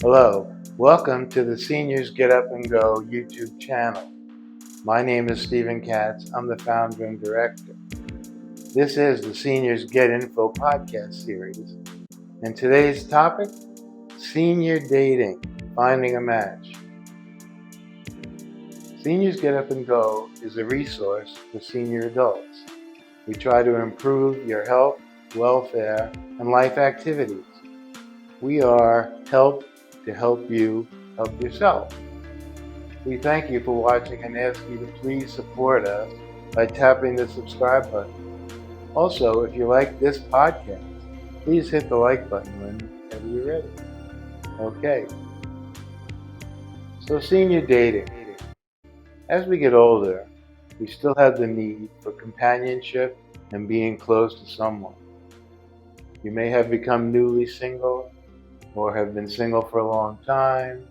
Hello, welcome to the Seniors Get Up and Go YouTube channel. My name is Stephen Katz. I'm the founder and director. This is the Seniors Get Info podcast series. And today's topic, senior dating, finding a match. Seniors Get Up and Go is a resource for senior adults. We try to improve your health, welfare, and life activities. We are help to help you help yourself. We thank you for watching and ask you to please support us by tapping the subscribe button. Also, if you like this podcast, please hit the like button whenever you're ready. Okay. So senior dating. As we get older, we still have the need for companionship and being close to someone. You may have become newly single or have been single for a long time.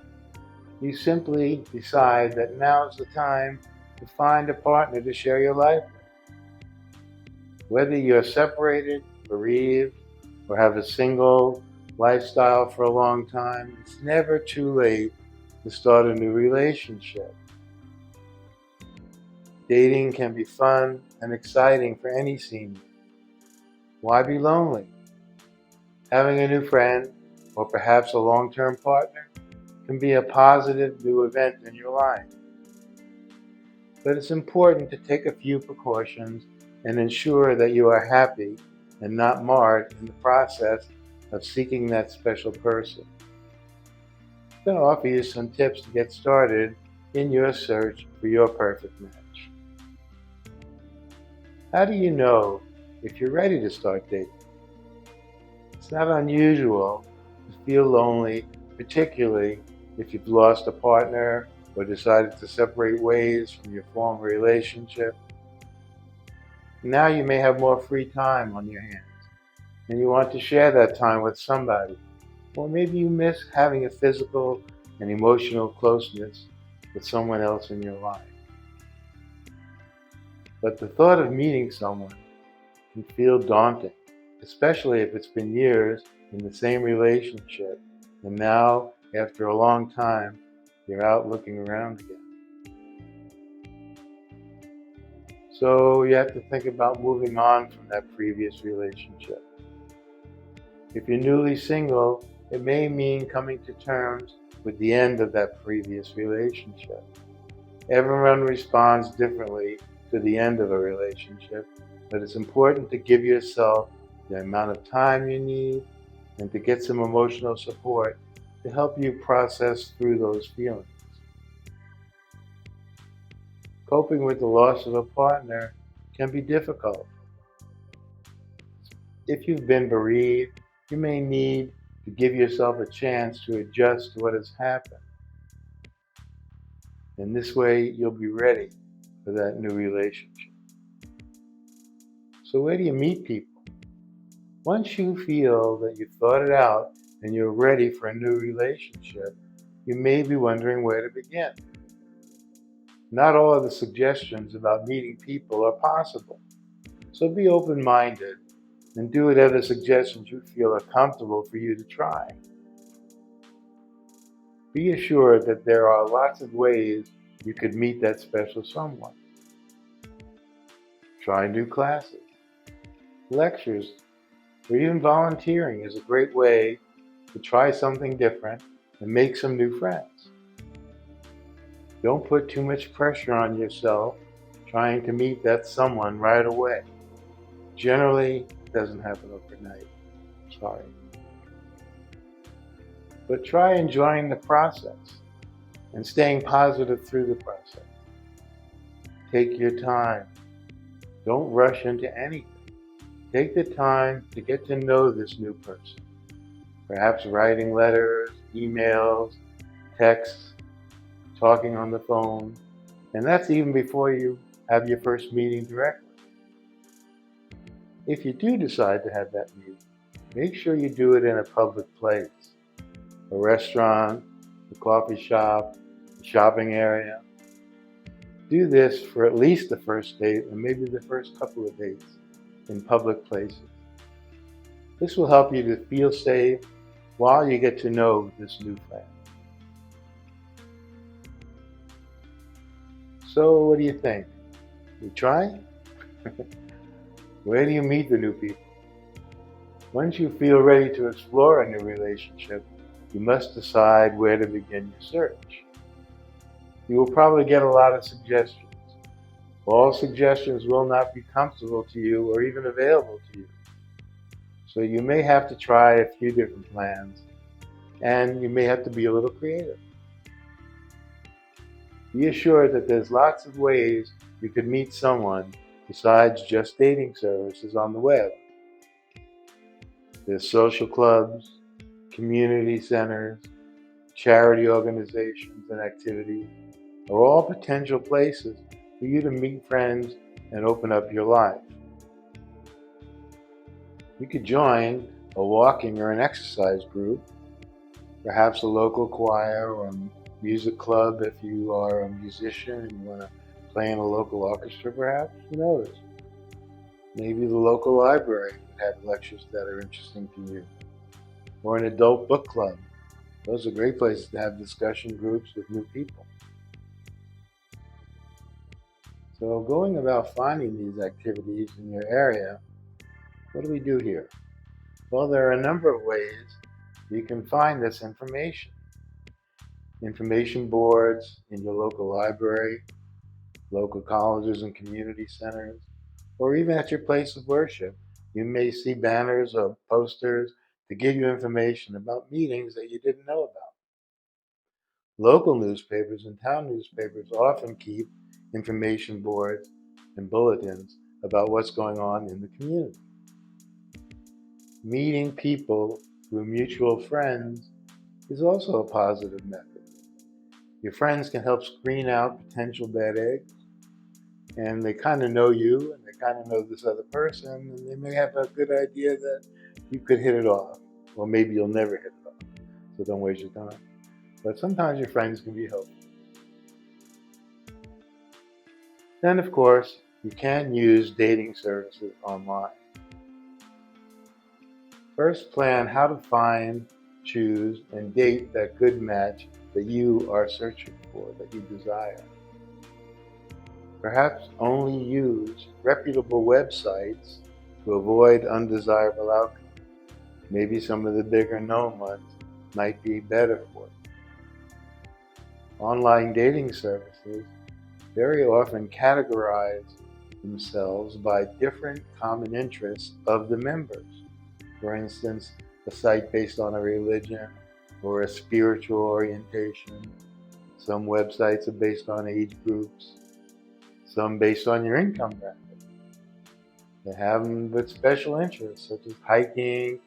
You simply decide that now's the time to find a partner to share your life with. Whether you're separated, bereaved, or have a single lifestyle for a long time, it's never too late to start a new relationship. Dating can be fun and exciting for any senior. Why be lonely? Having a new friend, or perhaps a long-term partner, can be a positive new event in your life. But it's important to take a few precautions and ensure that you are happy and not marred in the process of seeking that special person. I'm going to offer you some tips to get started in your search for your perfect match. How do you know if you're ready to start dating? It's not unusual to feel lonely, particularly if you've lost a partner or decided to separate ways from your former relationship. Now you may have more free time on your hands, and you want to share that time with somebody. Or maybe you miss having a physical and emotional closeness with someone else in your life. But the thought of meeting someone can feel daunting, especially if it's been years in the same relationship, and now, after a long time, you're out looking around again. So you have to think about moving on from that previous relationship. If you're newly single, it may mean coming to terms with the end of that previous relationship. Everyone responds differently to the end of a relationship, but it's important to give yourself the amount of time you need and to get some emotional support to help you process through those feelings. Coping with the loss of a partner can be difficult. If you've been bereaved, you may need to give yourself a chance to adjust to what has happened. In this way, you'll be ready for that new relationship. So where do you meet people? Once you feel that you've thought it out and you're ready for a new relationship, you may be wondering where to begin. Not all of the suggestions about meeting people are possible, so be open-minded and do whatever suggestions you feel are comfortable for you to try. Be assured that there are lots of ways you could meet that special someone. Try new classes, lectures, or even volunteering is a great way to try something different and make some new friends. Don't put too much pressure on yourself trying to meet that someone right away. Generally, it doesn't happen overnight. Sorry. But try enjoying the process and staying positive through the process. Take your time. Don't rush into anything. Take the time to get to know this new person. Perhaps writing letters, emails, texts, talking on the phone, and that's even before you have your first meeting directly. If you do decide to have that meeting, make sure you do it in a public place, a restaurant, a coffee shop, a shopping area. Do this for at least the first date and maybe the first couple of dates in public places. This will help you to feel safe while you get to know this new friend. So what do you think? You try? Where do you meet the new people? Once you feel ready to explore a new relationship, you must decide where to begin your search. You will probably get a lot of suggestions. All suggestions will not be comfortable to you or even available to you. So you may have to try a few different plans, and you may have to be a little creative. Be assured that there's lots of ways you could meet someone besides just dating services on the web. There's social clubs, community centers, charity organizations and activities are all potential places for you to meet friends and open up your life. You could join a walking or an exercise group, perhaps a local choir or a music club if you are a musician and you want to play in a local orchestra perhaps. Who knows? Maybe the local library would have lectures that are interesting to you. Or an adult book club. Those are great places to have discussion groups with new people. So going about finding these activities in your area, what do we do here? Well, there are a number of ways you can find this information. Information boards in your local library, local colleges and community centers, or even at your place of worship. You may see banners or posters to give you information about meetings that you didn't know about. Local newspapers and town newspapers often keep information boards and bulletins about what's going on in the community. Meeting people through mutual friends is also a positive method. Your friends can help screen out potential bad eggs, and they kind of know you and they kind of know this other person, and they may have a good idea that you could hit it off, or maybe you'll never hit it off, so don't waste your time. But sometimes your friends can be helpful. Then, of course, you can use dating services online. First, plan how to find, choose, and date that good match that you are searching for, that you desire. Perhaps only use reputable websites to avoid undesirable outcomes. Maybe some of the bigger known ones might be better for you. Online dating services very often categorize themselves by different common interests of the members. For instance, a site based on a religion or a spiritual orientation. Some websites are based on age groups. Some based on your income bracket. They have them with special interests such as hiking,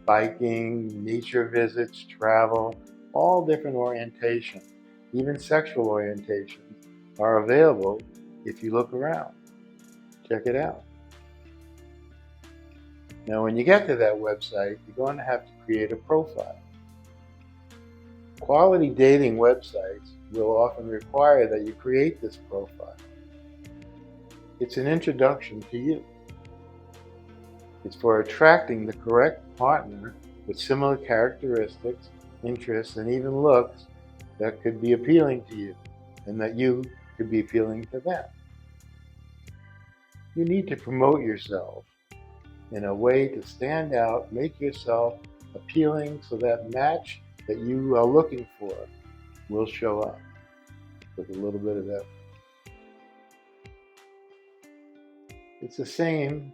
biking, nature visits, travel, all different orientations, even sexual orientations are available if you look around. Check it out. Now, when you get to that website, you're going to have to create a profile. Quality dating websites will often require that you create this profile. It's an introduction to you. It's for attracting the correct partner with similar characteristics, interests, and even looks that could be appealing to you and that you could be appealing to them. You need to promote yourself in a way to stand out, make yourself appealing so that match that you are looking for will show up with a little bit of effort. It's the same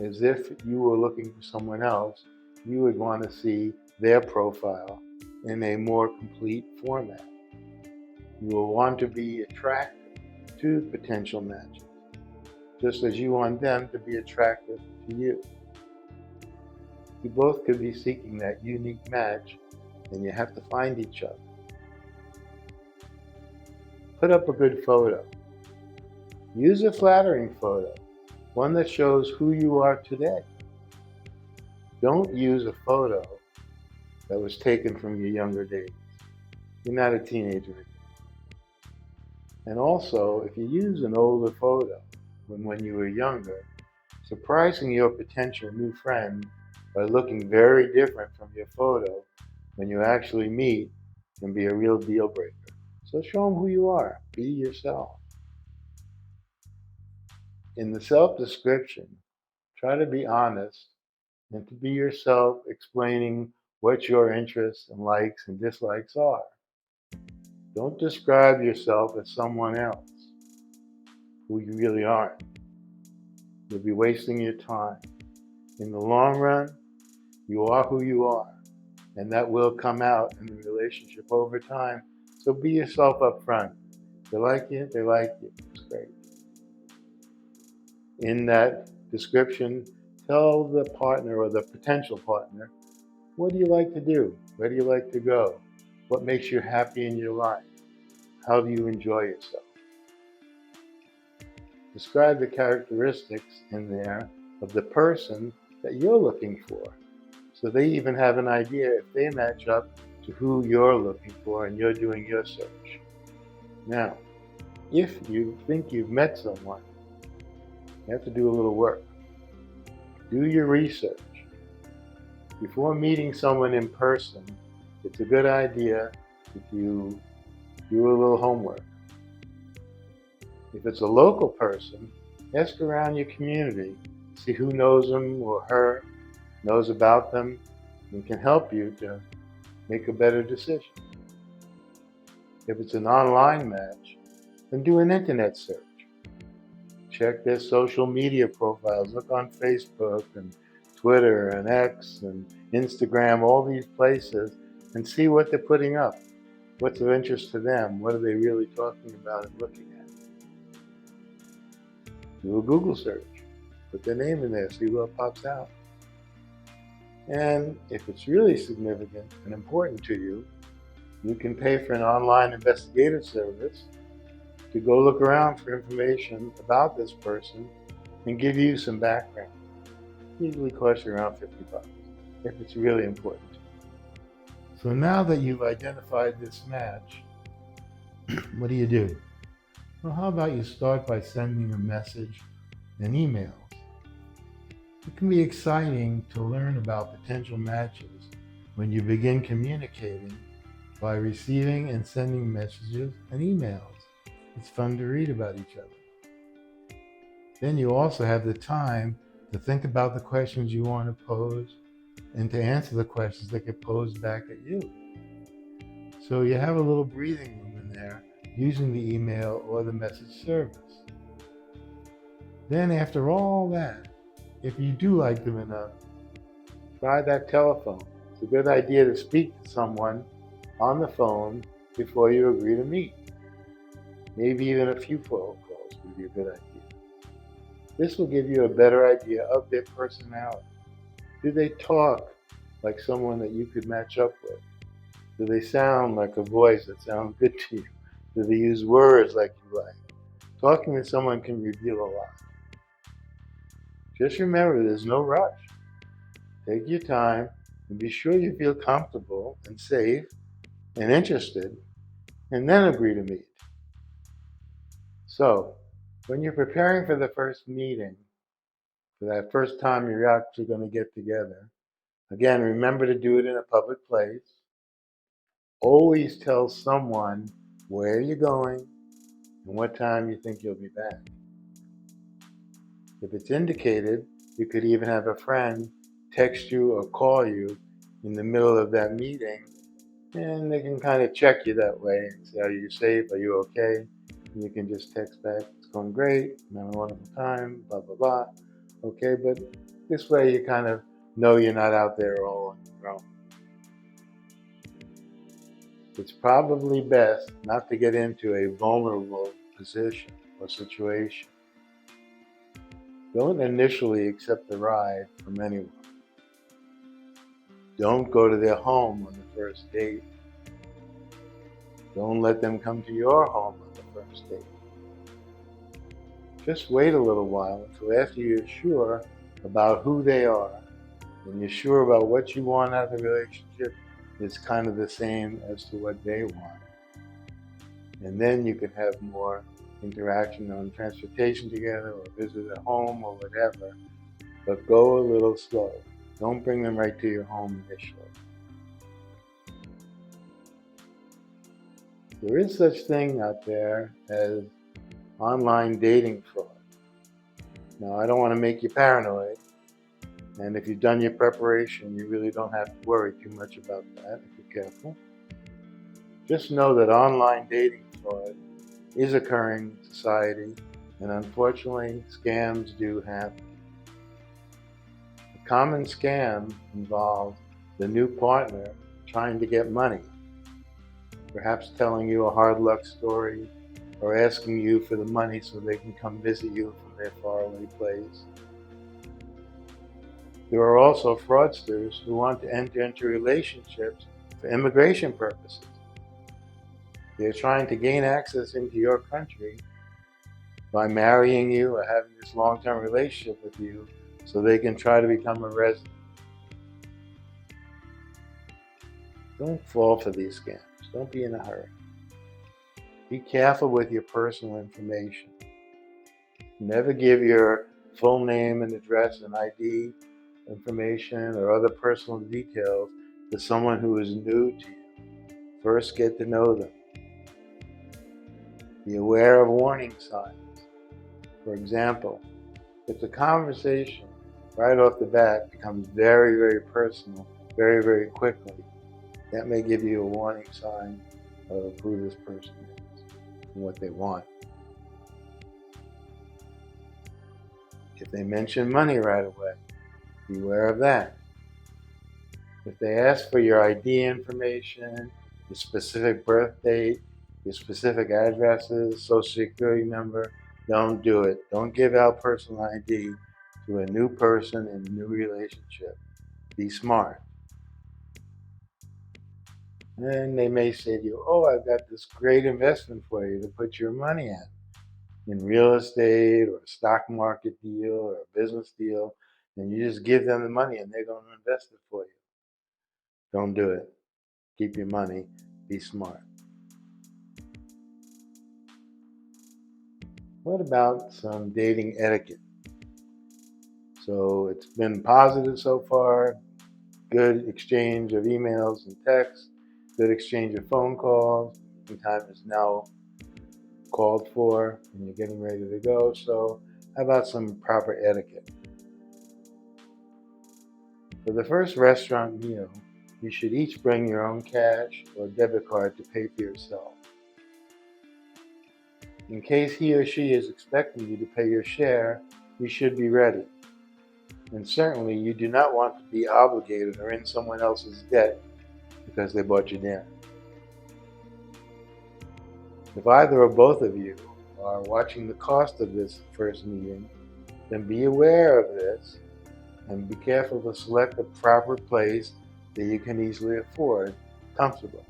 as if you were looking for someone else. You would want to see their profile in a more complete format. You will want to be attractive to potential matches, just as you want them to be attractive to you. You both could be seeking that unique match, and you have to find each other. Put up a good photo. Use a flattering photo, one that shows who you are today. Don't use a photo that was taken from your younger days. You're not a teenager anymore. And also, if you use an older photo from when you were younger, surprising your potential new friend by looking very different from your photo when you actually meet can be a real deal breaker. So show them who you are. Be yourself. In the self-description, try to be honest and to be yourself, explaining what your interests and likes and dislikes are. Don't describe yourself as someone else who you really aren't. You'll be wasting your time. In the long run, you are who you are, and that will come out in the relationship over time. So be yourself up front. They like you, they like you. It's great. In that description, tell the partner or the potential partner, what do you like to do? Where do you like to go? What makes you happy in your life? How do you enjoy yourself? Describe the characteristics in there of the person that you're looking for, so they even have an idea if they match up to who you're looking for and you're doing your search. Now, if you think you've met someone, you have to do a little work. Do your research. Before meeting someone in person, it's a good idea if you do a little homework. If it's a local person, ask around your community, see who knows them or her, knows about them, and can help you to make a better decision. If it's an online match, then do an internet search. Check their social media profiles. Look on Facebook and Twitter and X and Instagram, all these places, and see what they're putting up. What's of interest to them? What are they really talking about and looking at? Do a Google search. Put their name in there, see what pops out. And if it's really significant and important to you, you can pay for an online investigative service to go look around for information about this person and give you some background. Usually costs you around $50 if it's really important to you. So now that you've identified this match, what do? Well, how about you start by sending a message and emails? It can be exciting to learn about potential matches when you begin communicating by receiving and sending messages and emails. It's fun to read about each other. Then you also have the time to think about the questions you want to pose and to answer the questions that get posed back at you. So you have a little breathing room in there using the email or the message service. Then after all that, if you do like them enough, try that telephone. It's a good idea to speak to someone on the phone before you agree to meet. Maybe even a few phone calls would be a good idea. This will give you a better idea of their personality. Do they talk like someone that you could match up with? Do they sound like a voice that sounds good to you? Do they use words like you like? Talking with someone can reveal a lot. Just remember, there's no rush. Take your time and be sure you feel comfortable and safe and interested, and then agree to meet. So, when you're preparing for the first meeting, for that first time you're actually going to get together, again, remember to do it in a public place. Always tell someone where you're going and what time you think you'll be back. If it's indicated, you could even have a friend text you or call you in the middle of that meeting, and they can kind of check you that way and say, are you safe? Are you okay? And you can just text back, it's going great, I'm having a wonderful time, blah, blah, blah. Okay, but this way you kind of know you're not out there all on your own. It's probably best not to get into a vulnerable position or situation. Don't initially accept the ride from anyone. Don't go to their home on the first date. Don't let them come to your home on the first date. Just wait a little while until after you're sure about who they are and you're sure about what you want out of the relationship is kind of the same as to what they want. And then you can have more interaction on transportation together or visit at home or whatever, but go a little slow. Don't bring them right to your home initially. There is such thing out there as online dating fraud. Now, I don't want to make you paranoid, and if you've done your preparation, you really don't have to worry too much about that if you're careful. Just know that online dating fraud is occurring in society, and unfortunately, scams do happen. A common scam involves the new partner trying to get money, perhaps telling you a hard luck story or asking you for the money so they can come visit you from their faraway place. There are also fraudsters who want to enter into relationships for immigration purposes. They're trying to gain access into your country by marrying you or having this long-term relationship with you so they can try to become a resident. Don't fall for these scams. Don't be in a hurry. Be careful with your personal information. Never give your full name and address and ID information or other personal details to someone who is new to you. First, get to know them. Be aware of warning signs. For example, if the conversation right off the bat becomes very, very personal, very, very quickly, that may give you a warning sign of who this person is and what they want. If they mention money right away, beware of that. If they ask for your ID information, your specific birth date, your specific addresses, social security number, don't do it. Don't give out personal ID to a new person in a new relationship. Be smart. And they may say to you, oh, I've got this great investment for you to put your money in real estate or a stock market deal or a business deal, and you just give them the money and they're going to invest it for you. Don't do it. Keep your money. Be smart. What about some dating etiquette? So it's been positive so far. Good exchange of emails and texts. Good exchange of phone calls. Time is now called for and you're getting ready to go. So how about some proper etiquette? For the first restaurant meal, you should each bring your own cash or debit card to pay for yourself. In case he or she is expecting you to pay your share, you should be ready. And certainly you do not want to be obligated or in someone else's debt because they bought you dinner. If either or both of you are watching the cost of this first meeting, then be aware of this and be careful to select a proper place that you can easily afford comfortably.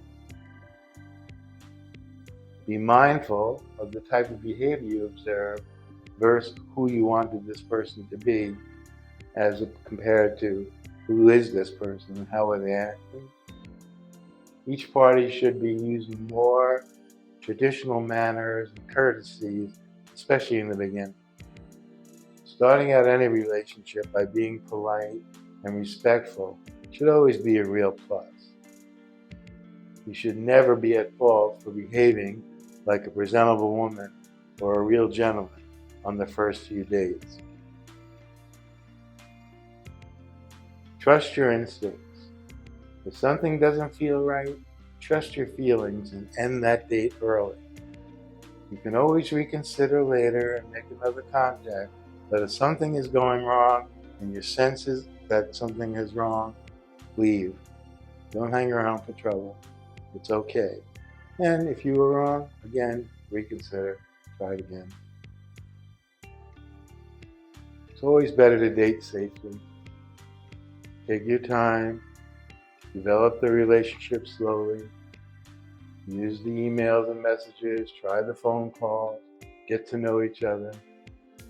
Be mindful of the type of behavior you observe versus who you wanted this person to be as compared to who is this person and how are they acting. Each party should be using more traditional manners and courtesies, especially in the beginning. Starting out any relationship by being polite and respectful should always be a real plus. You should never be at fault for behaving like a presentable woman or a real gentleman on the first few dates. Trust your instincts. If something doesn't feel right, trust your feelings and end that date early. You can always reconsider later and make another contact, but if something is going wrong and your sense is that something is wrong, leave. Don't hang around for trouble. It's okay. And if you were wrong, again, reconsider, try it again. It's always better to date safely. Take your time, develop the relationship slowly, use the emails and messages, try the phone calls, get to know each other.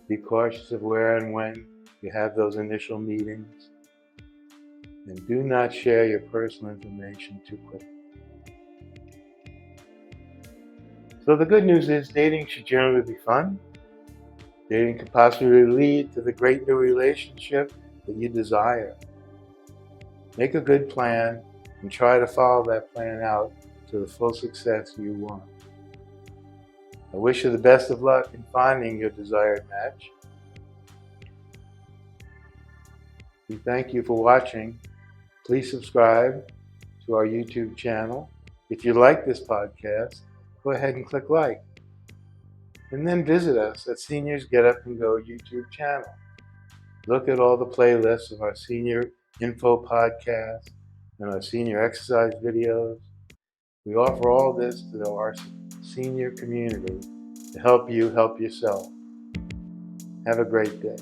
Be cautious of where and when you have those initial meetings. And do not share your personal information too quickly. So the good news is dating should generally be fun. Dating could possibly lead to the great new relationship that you desire. Make a good plan and try to follow that plan out to the full success you want. I wish you the best of luck in finding your desired match. We thank you for watching. Please subscribe to our YouTube channel. If you like this podcast, go ahead and click like. And then visit us at Seniors Get Up and Go YouTube channel. Look at all the playlists of our senior info podcast and our senior exercise videos. We offer all this to our senior community to help you help yourself. Have a great day.